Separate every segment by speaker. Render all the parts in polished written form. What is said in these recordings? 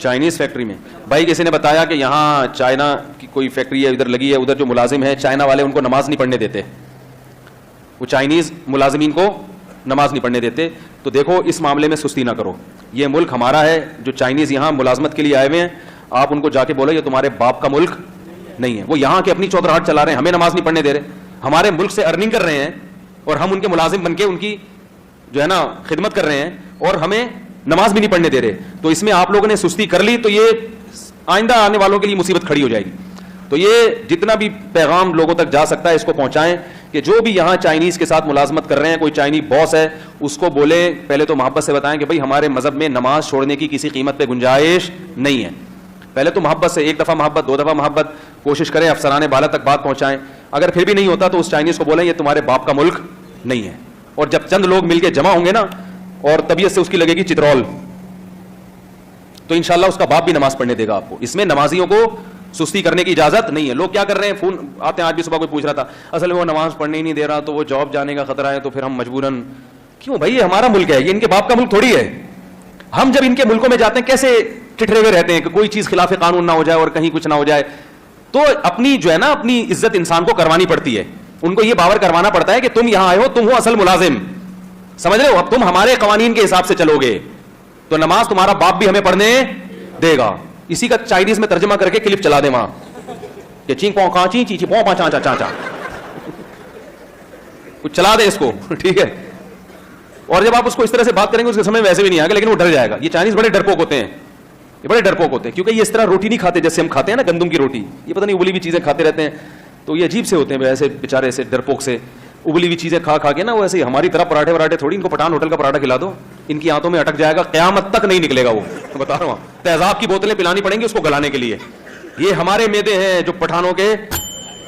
Speaker 1: Chinese factory میں. بھائی کسی نے بتایا کہ یہاں چائنا کی کوئی فیکٹری ہے ادھر لگی ہے, ادھر جو ملازم ہے چائنا والے ان کو نماز نہیں پڑھنے دیتے, وہ چائنیز ملازمین کو نماز نہیں پڑھنے دیتے. تو دیکھو اس معاملے میں سستی نہ کرو, یہ ملک ہمارا ہے. جو چائنیز یہاں ملازمت کے لیے آئے ہوئے ہیں آپ ان کو جا کے بولو یہ تمہارے باپ کا ملک نہیں ہے. وہ یہاں کے اپنی چودراہٹ چلا رہے ہیں, ہمیں نماز نہیں پڑھنے دے رہے. ہمارے ملک سے ارننگ کر رہے ہیں اور ہم ان کے ملازم بن کے ان کی جو ہے نا خدمت کر رہے ہیں اور ہمیں نماز بھی نہیں پڑھنے دے رہے. تو اس میں آپ لوگوں نے سستی کر لی تو یہ آئندہ آنے والوں کے لیے مصیبت کھڑی ہو جائے گی. تو یہ جتنا بھی پیغام لوگوں تک جا سکتا ہے اس کو پہنچائیں کہ جو بھی یہاں چائنیز کے ساتھ ملازمت کر رہے ہیں, کوئی چائنی باس ہے اس کو بولیں, پہلے تو محبت سے بتائیں کہ بھائی ہمارے مذہب میں نماز چھوڑنے کی کسی قیمت پہ گنجائش نہیں ہے. پہلے تو محبت سے, ایک دفعہ محبت, دو دفعہ محبت, کوشش کریں افسران بالا تک بات پہنچائیں. اگر پھر بھی نہیں ہوتا تو اس چائنیز کو بولیں یہ تمہارے باپ کا ملک نہیں ہے. اور جب چند لوگ مل کے جمع ہوں گے نا اور طبیعت سے اس کی لگے گی چترول, تو انشاءاللہ اس کا باپ بھی نماز پڑھنے دے گا آپ کو. اس میں نمازیوں کو سستی کرنے کی اجازت نہیں ہے. لوگ کیا کر رہے ہیں, فون آتے ہیں, آج بھی صبح کوئی پوچھ رہا تھا اصل میں وہ نماز پڑھنے ہی نہیں دے رہا تو وہ جاب جانے کا خطرہ ہے تو پھر ہم مجبوراً. کیوں بھائی, یہ ہمارا ملک ہے, یہ ان کے باپ کا ملک تھوڑی ہے. ہم جب ان کے ملکوں میں جاتے ہیں کیسے ٹٹرے ہوئے رہتے ہیں کہ کوئی چیز خلاف قانون نہ ہو جائے اور کہیں کچھ نہ ہو جائے. تو اپنی جو ہے نا اپنی عزت انسان کو کروانی پڑتی ہے. ان کو یہ باور کروانا پڑتا ہے کہ تم یہاں آئے ہو, تم ہو اصل ملازم, سمجھ رہے ہو, اب تم ہمارے قوانین کے حساب سے چلو گے تو نماز تمہارا باپ بھی ہمیں پڑھنے دے گا. اسی کا چائنیز میں ترجمہ کر کے کلپ چلا دے وہاں کہ چینگ پوں کہاں چین چی پوں پا چا چا چا چا کچھ چلا دے اس کو, ٹھیک ہے. اور جب آپ اس کو اس طرح سے بات کریں گے اس کے سمجھ میں ویسے بھی نہیں آئے گا, لیکن وہ ڈر جائے گا. یہ چائنیز بڑے ڈرپوک ہوتے ہیں, یہ بڑے ڈرپوک ہوتے ہیں, کیونکہ یہ اس طرح روٹی نہیں کھاتے جیسے ہم کھاتے ہیں نا گندم کی روٹی. یہ پتہ نہیں ابلی ہوئی چیزیں کھاتے رہتے ہیں, تو یہ عجیب سے ہوتے ہیں ایسے بیچارے سے ڈرپوک سے. ابلی ہوئی چیزیں کھا کھا کے نا وہ ایسے ہماری طرح پراٹھے وراٹھے تھوڑی, ان کو پٹھان ہوٹل کا پراٹھا کھلا دو ان کی آنتوں میں اٹک جائے گا, قیامت تک نہیں نکلے گا. وہ بتا رہا ہوں, تیزاب کی بوتلیں پلانی پڑیں گی اس کو گلانے کے لیے. یہ ہمارے میدے ہیں جو پٹھانوں کے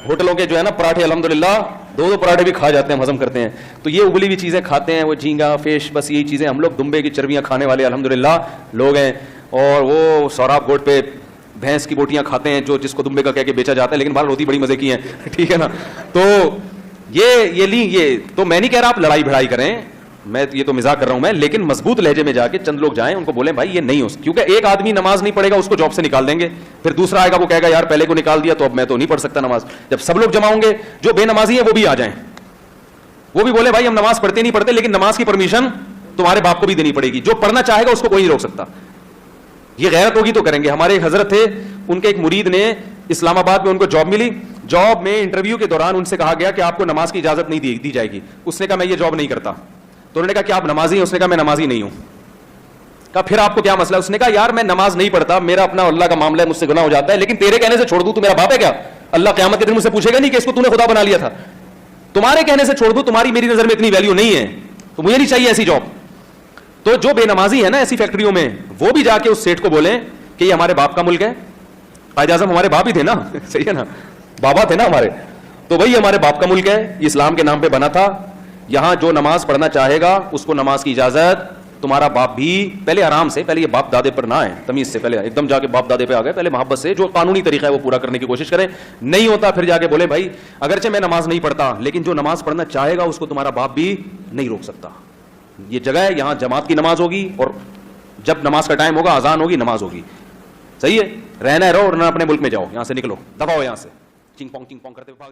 Speaker 1: ہوٹلوں کے جو ہے نا پراٹھے الحمدللہ دو پراٹھے بھی کھا جاتے ہیں, ہضم کرتے ہیں. تو یہ ابلی ہوئی چیزیں کھاتے ہیں, وہ جھینگا فش, بس یہی چیزیں. ہم لوگ دمبے کی چربیاں کھانے والے الحمدللہ لوگ ہیں. اور وہ سوراب گوٹ پہ بھینس کی بوٹیاں کھاتے ہیں جو جس کو دمبے کا کہہ کے بیچا جاتا ہے, لیکن باہر روٹی بڑی مزے کی ہیں, ٹھیک ہے نا. تو یہ تو میں نہیں کہہ رہا آپ لڑائی بھڑائی کریں, میں یہ تو مزاق کر رہا ہوں میں, لیکن مضبوط لہجے میں جا کے چند لوگ جائیں ان کو بولیں بھائی یہ نہیں ہو, کیونکہ ایک آدمی نماز نہیں پڑھے گا اس کو جاب سے نکال دیں گے, پھر دوسرا آئے گا وہ کہے گا یار پہلے کو نکال دیا تو اب میں تو نہیں پڑھ سکتا نماز. جب سب لوگ جمع ہوں گے, جو بے نمازی ہیں وہ بھی آ جائیں, وہ بھی بولے بھائی ہم نماز پڑھتے نہیں پڑھتے لیکن نماز کی پرمیشن تمہارے باپ کو بھی دینی پڑے گی, جو پڑھنا چاہے گا اس کو کوئی نہیں روک سکتا. یہ غیرت ہوگی تو کریں گے. ہمارے ایک حضرت تھے, ان کے ایک مرید نے اسلام آباد میں ان کو جاب ملی, جاب میں انٹرویو کے دوران ان سے کہا گیا کہ آپ کو نماز کی اجازت نہیں دی جائے گی. اس نے کہا میں یہ جاب نہیں کرتا. تو انہوں نے کہا کہ آپ نمازی ہیں؟ اس نے کہا میں نمازی نہیں ہوں. کہا پھر آپ کو کیا مسئلہ ہے؟ اس نے کہا یار میں نماز نہیں پڑھتا, میرا اپنا اللہ کا معاملہ ہے, مجھ سے گناہ ہو جاتا ہے, لیکن تیرے کہنے سے چھوڑ دوں تو میرا باپ ہے کیا؟ اللہ قیامت کے دن مجھ سے پوچھے گا نہیں کہ اس کو تو نے خدا بنا لیا تھا. تمہارے کہنے سے چھوڑ دوں, تمہاری میری نظر میں اتنی ویلیو نہیں ہے, تو مجھے نہیں چاہیے ایسی جاب. تو جو بے نمازی ہے نا ایسی فیکٹریوں میں, وہ بھی جا کے اس سیٹ کو بولیں کہ یہ ہمارے باپ کا ملک ہے. قائد اعظم ہمارے باپ ہی تھے نا, صحیح ہے نا, بابا تھے نا ہمارے, تو وہی ہمارے باپ کا ملک ہے, اسلام کے نام پہ بنا تھا. یہاں جو نماز پڑھنا چاہے گا اس کو نماز کی اجازت, تمہارا باپ بھی. پہلے آرام سے, پہلے یہ باپ دادے پر نہ آئے, تمیز سے, پہلے ایک دم جا کے باپ دادے پہ آ گئے, پہلے محبت سے جو قانونی طریقہ ہے وہ پورا کرنے کی کوشش کریں. نہیں ہوتا پھر جا کے بولے بھائی اگرچہ میں نماز نہیں پڑھتا لیکن جو نماز پڑھنا چاہے گا اس کو تمہارا باپ بھی نہیں روک سکتا. یہ جگہ ہے, یہاں جماعت کی نماز ہوگی اور جب نماز کا ٹائم ہوگا اذان ہوگی, نماز ہوگی. صحیح ہے, رہنا ہے رہو, اور نہ اپنے ملک میں جاؤ, یہاں سے نکلو, دفعہ ہو یہاں سے, چنگ پونگ کرتے